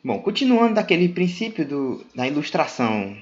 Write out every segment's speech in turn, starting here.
Bom, continuando daquele princípio da ilustração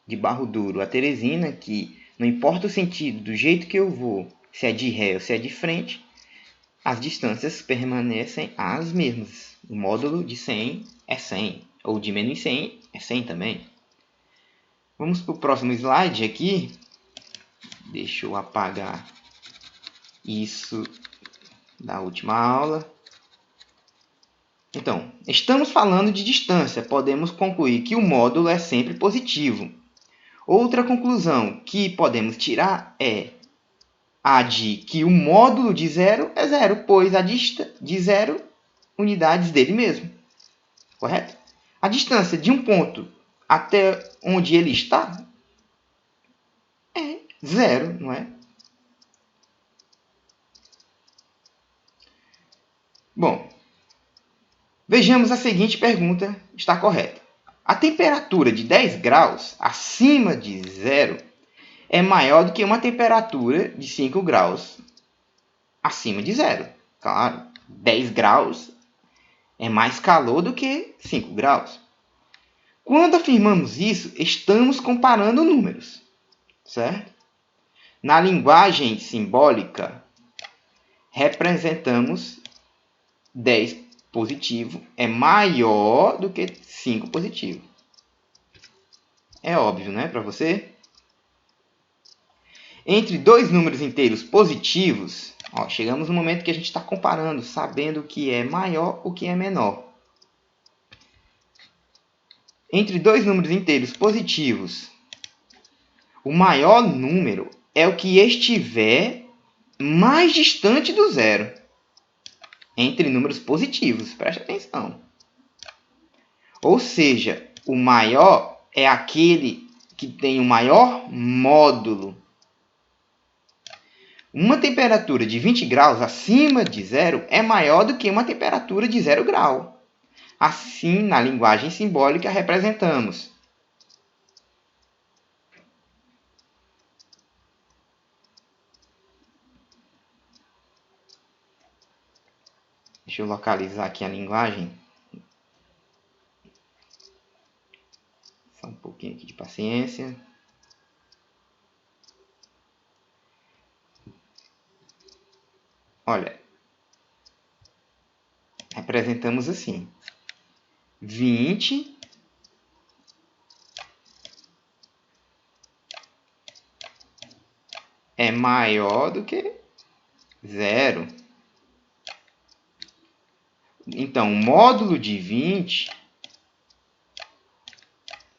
de barro duro, a Teresina, que não importa o sentido, do jeito que eu vou, se é de ré ou se é de frente, as distâncias permanecem as mesmas. O módulo de 100 é 100, ou de menos 100 é 100 também. Vamos para o próximo slide aqui. Deixa eu apagar isso da última aula. Então, estamos falando de distância. Podemos concluir que o módulo é sempre positivo. Outra conclusão que podemos tirar é a de que o módulo de zero é zero, pois a dista de zero unidades dele mesmo. Correto? A distância de um ponto até onde ele está é zero, não é? Bom, vejamos a seguinte pergunta está correta. A temperatura de 10 graus acima de zero é maior do que uma temperatura de 5 graus acima de zero. Claro, 10 graus é mais calor do que 5 graus. Quando afirmamos isso, estamos comparando números, certo? Na linguagem simbólica, representamos 10 positivo é maior do que 5 positivo. É óbvio, né, para você? Entre dois números inteiros positivos, chegamos no momento que a gente está comparando, sabendo o que é maior, o que é menor. Entre dois números inteiros positivos, o maior número é o que estiver mais distante do zero. Entre números positivos, preste atenção. Ou seja, o maior é aquele que tem o maior módulo. Uma temperatura de 20 graus acima de zero é maior do que uma temperatura de 0 grau. Assim, na linguagem simbólica, representamos. Deixa eu localizar aqui a linguagem. Só um pouquinho aqui de paciência. Olha, representamos assim. 20 é maior do que 0. Então, o módulo de 20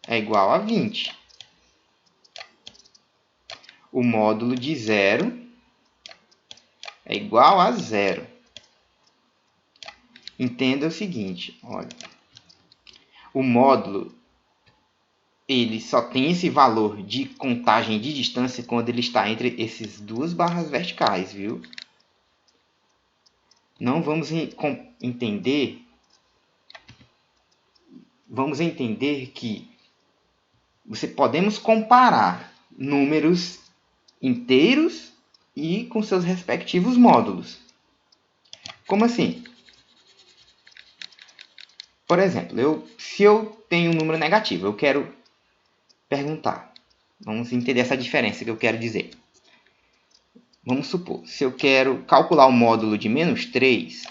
é igual a 20. O módulo de 0 é igual a 0. Entenda o seguinte, olha. O módulo ele só tem esse valor de contagem de distância quando ele está entre essas duas barras verticais, viu? Não vamos entender. Vamos entender que podemos comparar números inteiros e com seus respectivos módulos. Como assim? Por exemplo, se eu tenho um número negativo, eu quero perguntar. Vamos entender essa diferença que eu quero dizer. Vamos supor, se eu quero calcular o módulo de menos 3,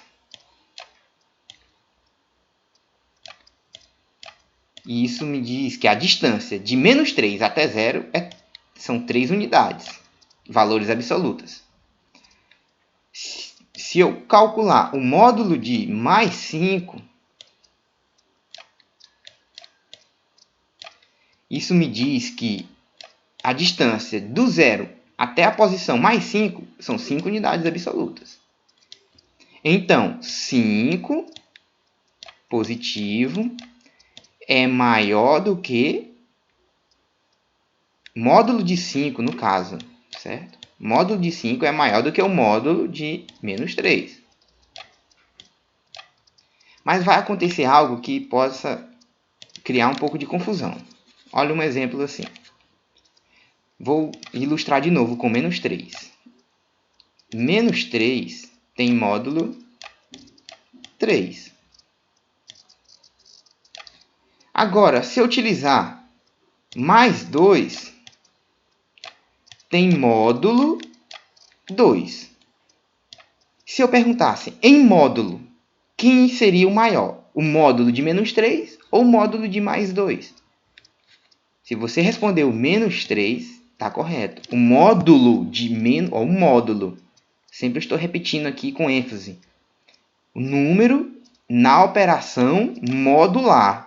e isso me diz que a distância de menos 3 até 0 são 3 unidades, valores absolutos. Se eu calcular o módulo de mais 5, isso me diz que a distância do 0 até a posição mais 5 são 5 unidades absolutas. Então, 5 positivo é maior do que módulo de 5, no caso, certo? Módulo de 5 é maior do que o módulo de menos 3. Mas vai acontecer algo que possa criar um pouco de confusão. Olha um exemplo assim. Vou ilustrar de novo com menos 3. Menos 3 tem módulo 3. Agora, se eu utilizar mais 2, tem módulo 2. Se eu perguntasse em módulo, quem seria o maior? O módulo de menos 3 ou o módulo de mais 2? Se você respondeu menos 3, está correto. O módulo de menos... o módulo. Sempre estou repetindo aqui com ênfase. O número na operação modular.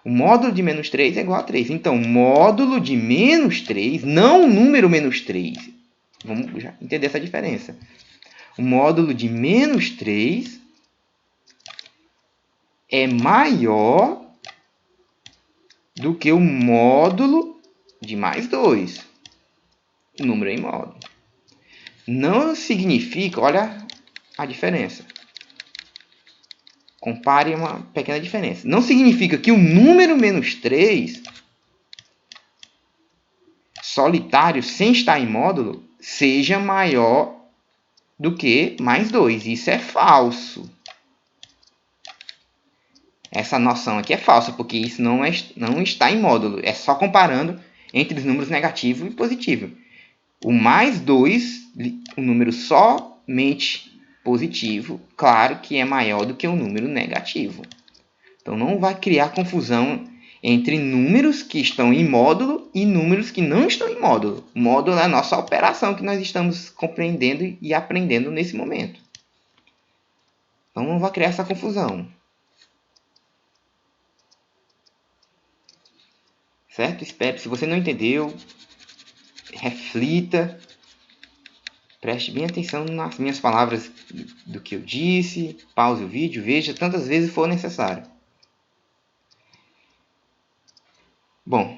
O módulo de menos 3 é igual a 3. Então, módulo de menos 3, não o número menos 3. Vamos já entender essa diferença. O módulo de menos 3 é maior do que o módulo de mais 2. Número em módulo. Não significa, olha a diferença. Compare uma pequena diferença. Não significa que o número menos 3, solitário, sem estar em módulo, seja maior do que mais 2. Isso é falso. Essa noção aqui é falsa, porque isso não está em módulo. É só comparando entre os números negativo e positivo. O mais 2, o número somente positivo, claro que é maior do que o número negativo. Então, não vai criar confusão entre números que estão em módulo e números que não estão em módulo. Módulo é a nossa operação que nós estamos compreendendo e aprendendo nesse momento. Então, não vai criar essa confusão. Certo? Espero. Se você não entendeu, reflita. Preste bem atenção nas minhas palavras do que eu disse. Pause o vídeo, veja tantas vezes for necessário. Bom,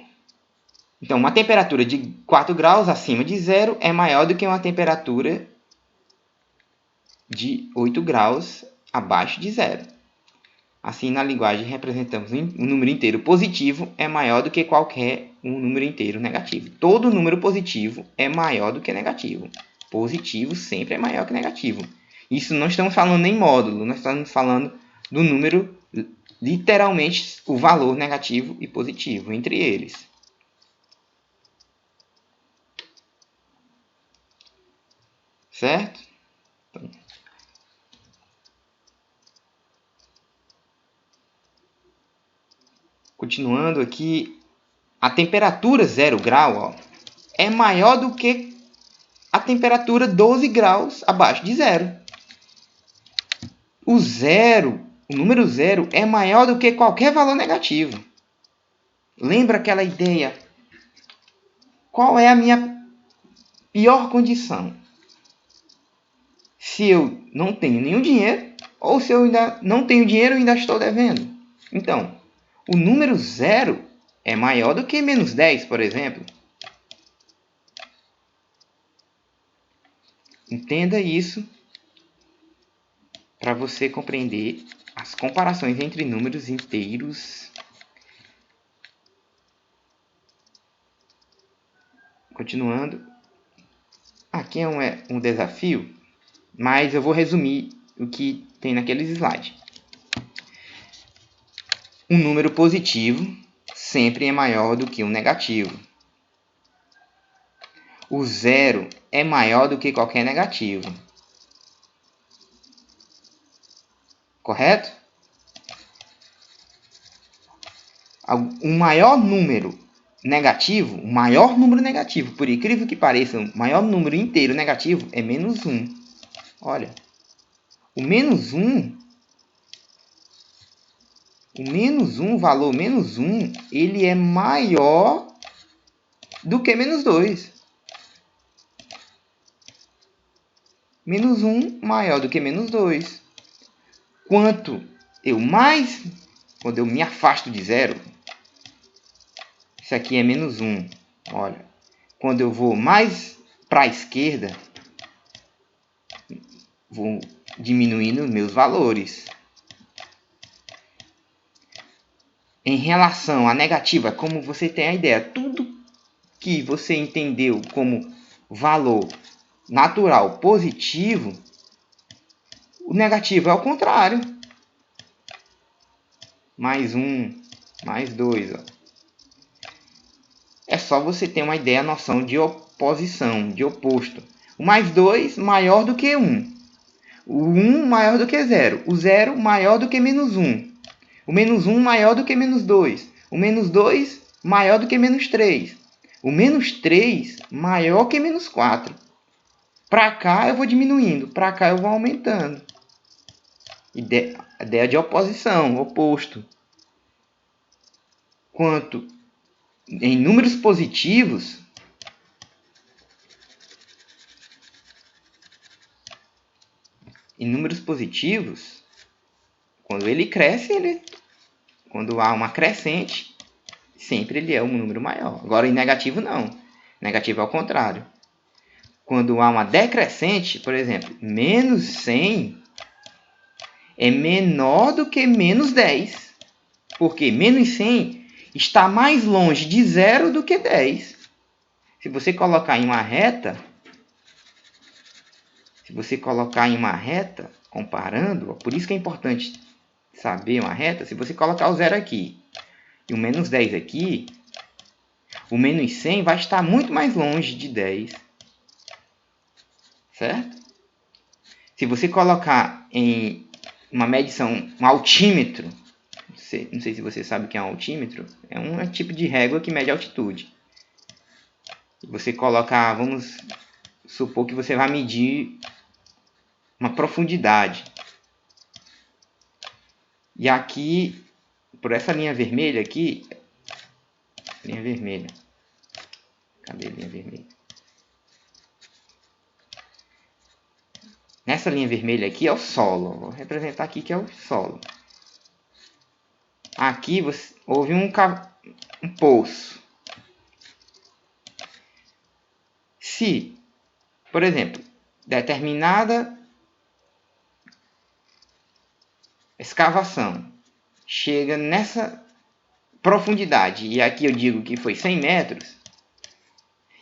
então uma temperatura de 4 graus acima de zero é maior do que uma temperatura de 8 graus abaixo de zero. Assim, na linguagem, representamos um número inteiro positivo é maior do que qualquer um número inteiro negativo. Todo número positivo é maior do que negativo. Positivo sempre é maior que negativo. Isso não estamos falando em módulo, nós estamos falando do número, literalmente, o valor negativo e positivo entre eles. Certo? Então, continuando aqui, a temperatura 0 grau ó, é maior do que a temperatura 12 graus abaixo de zero. O número 0 é maior do que qualquer valor negativo. Lembra aquela ideia? Qual é a minha pior condição? Se eu não tenho nenhum dinheiro, ou se eu ainda não tenho dinheiro e ainda estou devendo. Então, o número 0 é maior do que menos 10, por exemplo. Entenda isso para você compreender as comparações entre números inteiros. Continuando. Aqui é um desafio, mas eu vou resumir o que tem naqueles slides. Um número positivo sempre é maior do que um negativo. O 0 é maior do que qualquer negativo. Correto? O maior número negativo, por incrível que pareça, o maior número inteiro negativo é menos 1. Olha, o valor menos 1, ele é maior do que menos 2. Menos 1 maior do que menos 2. Quando eu me afasto de zero, isso aqui é menos 1. Olha, quando eu vou mais para a esquerda, vou diminuindo meus valores. Em relação à negativa, como você tem a ideia, tudo que você entendeu como valor natural positivo, o negativo é o contrário. Mais 1, mais 2. Ó. É só você ter uma ideia, a noção de oposição, de oposto. O mais 2 maior do que 1. O 1 maior do que 0. O 0 maior do que menos 1. O menos 1 maior do que menos 2. O menos 2 maior do que menos 3. O menos 3 maior que menos 4. Para cá eu vou diminuindo, para cá eu vou aumentando. Ideia de oposição, oposto. Quanto em números positivos, quando ele cresce, quando há uma crescente, sempre ele é um número maior. Agora, em negativo, não. Negativo é o contrário. Quando há uma decrescente, por exemplo, menos 100 é menor do que menos 10. Porque menos 100 está mais longe de 0 do que 10. Se você colocar em uma reta, comparando, por isso que é importante saber uma reta, se você colocar o 0 aqui e o menos 10 aqui, o menos 100 vai estar muito mais longe de 10. Certo? Se você colocar em uma medição, um altímetro, não sei se você sabe o que é um altímetro, é um tipo de régua que mede a altitude. Você colocar, vamos supor que você vai medir uma profundidade. E aqui, por essa linha vermelha aqui, linha vermelha. Cadê a linha vermelha? Nessa linha vermelha aqui é o solo. Vou representar aqui que é o solo. Aqui houve um poço. Se, por exemplo, determinada escavação chega nessa profundidade, e aqui eu digo que foi 100 metros,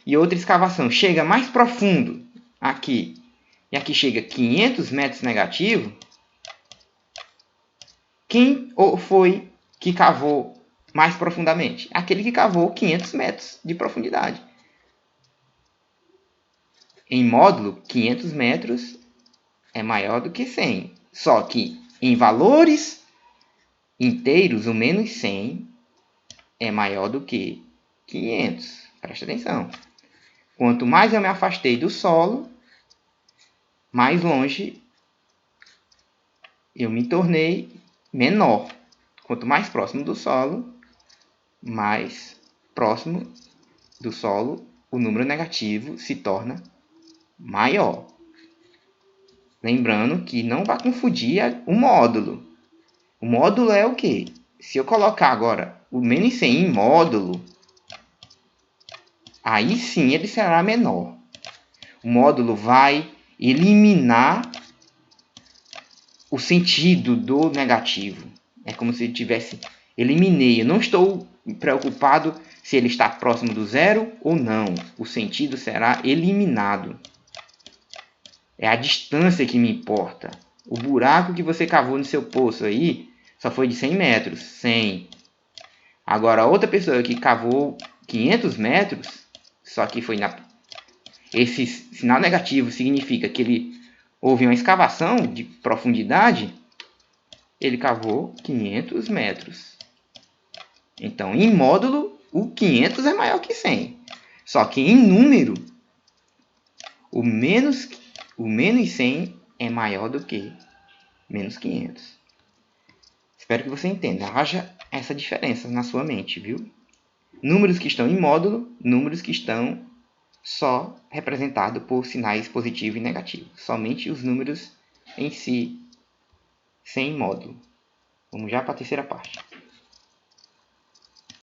e outra escavação chega mais profundo aqui, e aqui chega 500 metros negativo, quem foi que cavou mais profundamente? Aquele que cavou 500 metros de profundidade. Em módulo, 500 metros é maior do que 100. Só que em valores inteiros, o menos 100 é maior do que 500. Presta atenção. Quanto mais eu me afastei do solo, mais longe eu me tornei menor. Quanto mais próximo do solo, mais próximo do solo, o número negativo se torna maior. Lembrando que não vai confundir o módulo. O módulo é o quê? Se eu colocar agora o menos 100 em módulo, aí sim ele será menor. O módulo vai eliminar o sentido do negativo. É como se ele tivesse... Eliminei. Eu não estou preocupado se ele está próximo do zero ou não. O sentido será eliminado. É a distância que me importa. O buraco que você cavou no seu poço aí só foi de 100 metros. 100. Agora, outra pessoa que cavou 500 metros, só que foi na... Esse sinal negativo significa que houve uma escavação de profundidade. Ele cavou 500 metros. Então, em módulo, o 500 é maior que 100. Só que em número, o menos 100 é maior do que menos 500. Espero que você entenda. Haja essa diferença na sua mente, viu? Números que estão em módulo, números que estão só representados por sinais positivo e negativo. Somente os números em si, sem módulo. Vamos já para a terceira parte.